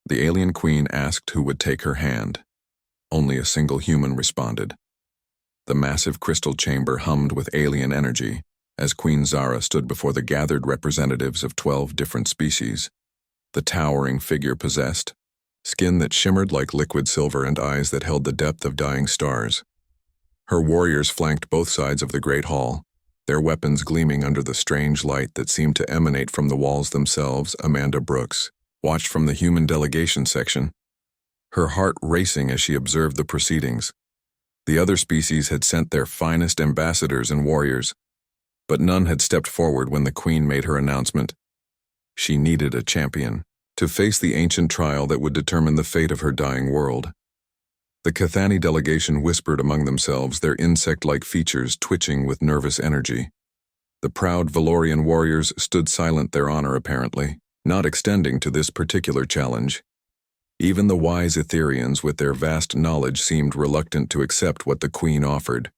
The alien queen asked who would take her hand. Only a single human responded. The massive crystal chamber hummed with alien energy as Queen Zara stood before the gathered representatives of 12 different species. The towering figure possessed skin that shimmered like liquid silver and eyes that held the depth of dying stars. Her warriors flanked both sides of the great hall, their weapons gleaming under the strange light that seemed to emanate from the walls themselves. Amanda Brooks watched from the human delegation section, her heart racing as she observed the proceedings. The other species had sent their finest ambassadors and warriors, but none had stepped forward when the queen made her announcement. She needed a champion to face the ancient trial that would determine the fate of her dying world. The Cathani delegation whispered among themselves, their insect-like features twitching with nervous energy. The proud Valorian warriors stood silent, their honor apparently not extending to this particular challenge. Even the wise Etherians with their vast knowledge seemed reluctant to accept what the queen offered.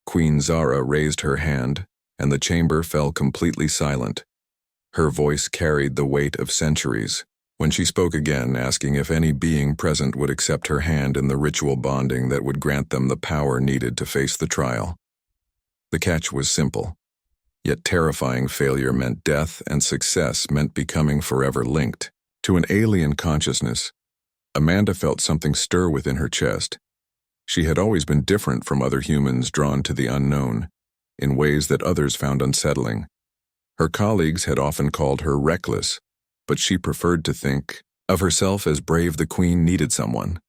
Queen Zara raised her hand, and the chamber fell completely silent. Her voice carried the weight of centuries. When she spoke again, asking if any being present would accept her hand in the ritual bonding that would grant them the power needed to face the trial. The catch was simple, yet terrifying. Failure meant death, and success meant becoming forever linked to an alien consciousness. Amanda felt something stir within her chest. She had always been different from other humans, drawn to the unknown, in ways that others found unsettling. Her colleagues had often called her reckless, but she preferred to think of herself as brave. The queen needed someone,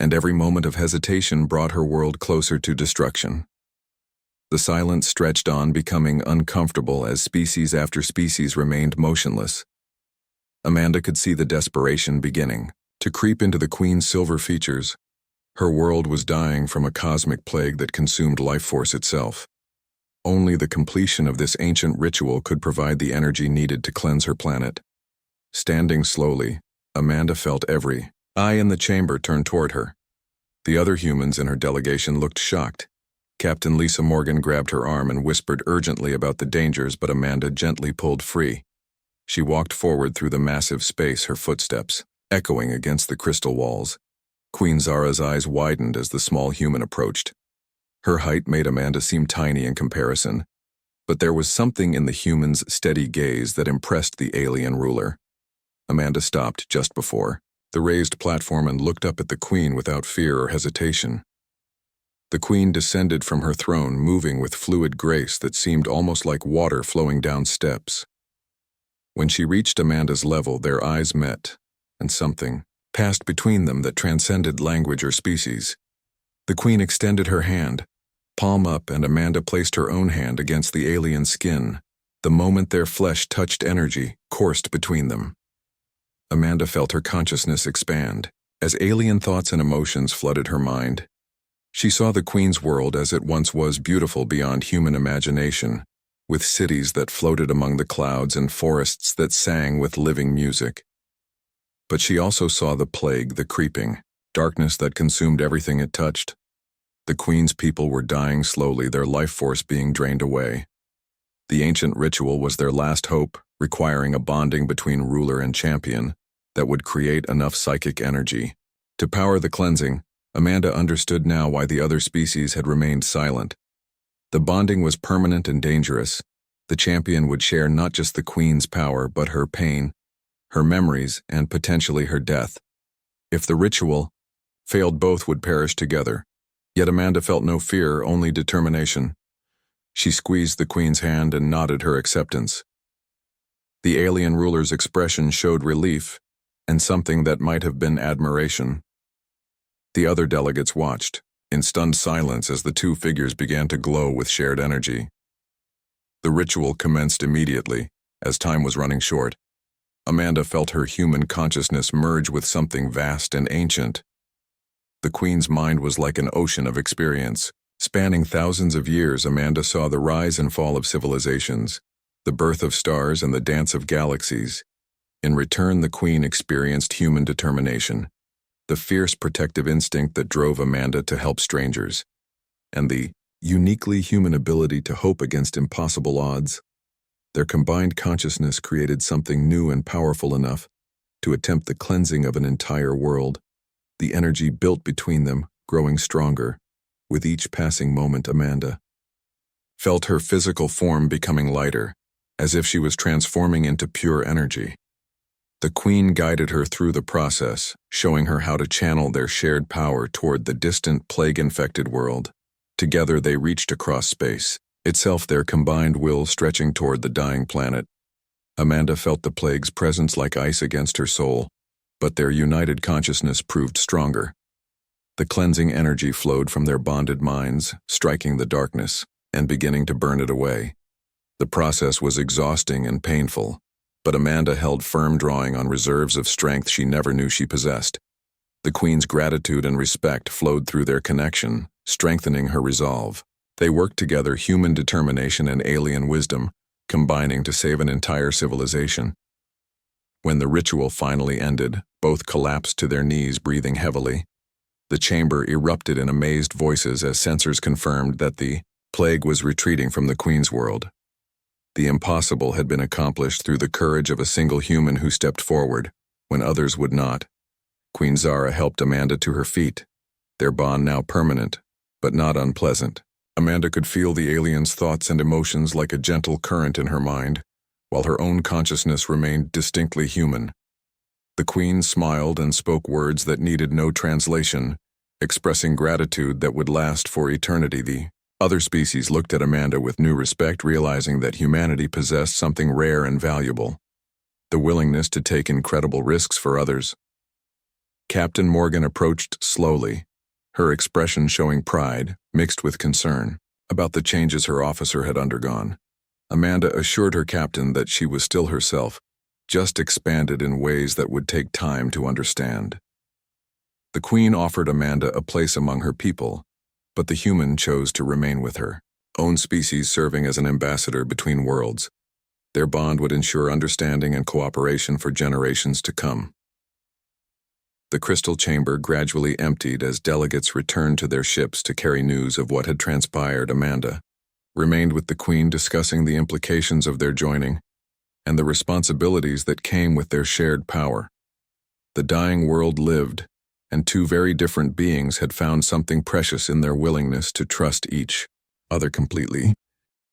and every moment of hesitation brought her world closer to destruction. The silence stretched on, becoming uncomfortable as species after species remained motionless. Amanda could see the desperation beginning to creep into the queen's silver features. Her world was dying from a cosmic plague that consumed life force itself. Only the completion of this ancient ritual could provide the energy needed to cleanse her planet. Standing slowly, Amanda felt every eye in the chamber turn toward her. The other humans in her delegation looked shocked. Captain Lisa Morgan grabbed her arm and whispered urgently about the dangers, but Amanda gently pulled free. She walked forward through the massive space, her footsteps echoing against the crystal walls. Queen Zara's eyes widened as the small human approached. Her height made Amanda seem tiny in comparison, but there was something in the human's steady gaze that impressed the alien ruler. Amanda stopped just before the raised platform and looked up at the queen without fear or hesitation. The queen descended from her throne, moving with fluid grace that seemed almost like water flowing down steps. When she reached Amanda's level, their eyes met, and something passed between them that transcended language or species. The queen extended her hand, palm up, and Amanda placed her own hand against the alien skin. The moment their flesh touched, energy coursed between them. Amanda felt her consciousness expand as alien thoughts and emotions flooded her mind. She saw the queen's world as it once was, beautiful beyond human imagination, with cities that floated among the clouds and forests that sang with living music. But she also saw the plague, the creeping darkness that consumed everything it touched. The queen's people were dying slowly, their life force being drained away. The ancient ritual was their last hope, requiring a bonding between ruler and champion that would create enough psychic energy to power the cleansing. Amanda understood now why the other species had remained silent. The bonding was permanent and dangerous. The champion would share not just the queen's power, but her pain, her memories, and potentially her death. If the ritual failed, both would perish together. Yet Amanda felt no fear, only determination. She squeezed the queen's hand and nodded her acceptance. The alien ruler's expression showed relief, and something that might have been admiration. The other delegates watched, in stunned silence, as the two figures began to glow with shared energy. The ritual commenced immediately, as time was running short. Amanda felt her human consciousness merge with something vast and ancient. The queen's mind was like an ocean of experience. Spanning thousands of years, Amanda saw the rise and fall of civilizations, the birth of stars, and the dance of galaxies. In return, the queen experienced human determination, the fierce protective instinct that drove Amanda to help strangers, and the uniquely human ability to hope against impossible odds. Their combined consciousness created something new and powerful enough to attempt the cleansing of an entire world. The energy built between them, growing stronger. With each passing moment, Amanda felt her physical form becoming lighter, as if she was transforming into pure energy. The Queen guided her through the process, showing her how to channel their shared power toward the distant plague-infected world. Together they reached across space, itself their combined will stretching toward the dying planet. Amanda felt the plague's presence like ice against her soul, but their united consciousness proved stronger. The cleansing energy flowed from their bonded minds, striking the darkness and beginning to burn it away. The process was exhausting and painful, but Amanda held firm, drawing on reserves of strength she never knew she possessed. The Queen's gratitude and respect flowed through their connection, strengthening her resolve. They worked together, human determination and alien wisdom, combining to save an entire civilization. When the ritual finally ended, both collapsed to their knees, breathing heavily. The chamber erupted in amazed voices as sensors confirmed that the plague was retreating from the Queen's world. The impossible had been accomplished through the courage of a single human who stepped forward, when others would not. Queen Zara helped Amanda to her feet, their bond now permanent, but not unpleasant. Amanda could feel the alien's thoughts and emotions like a gentle current in her mind, while her own consciousness remained distinctly human. The Queen smiled and spoke words that needed no translation, expressing gratitude that would last for eternity. The other species looked at Amanda with new respect, realizing that humanity possessed something rare and valuable: the willingness to take incredible risks for others. Captain Morgan approached slowly, her expression showing pride, mixed with concern, about the changes her officer had undergone. Amanda assured her captain that she was still herself, just expanded in ways that would take time to understand. The Queen offered Amanda a place among her people, but the human chose to remain with her own species, serving as an ambassador between worlds. Their bond would ensure understanding and cooperation for generations to come. The crystal chamber gradually emptied as delegates returned to their ships to carry news of what had transpired. Amanda remained with the Queen, discussing the implications of their joining and the responsibilities that came with their shared power. The dying world lived, and two very different beings had found something precious in their willingness to trust each other completely.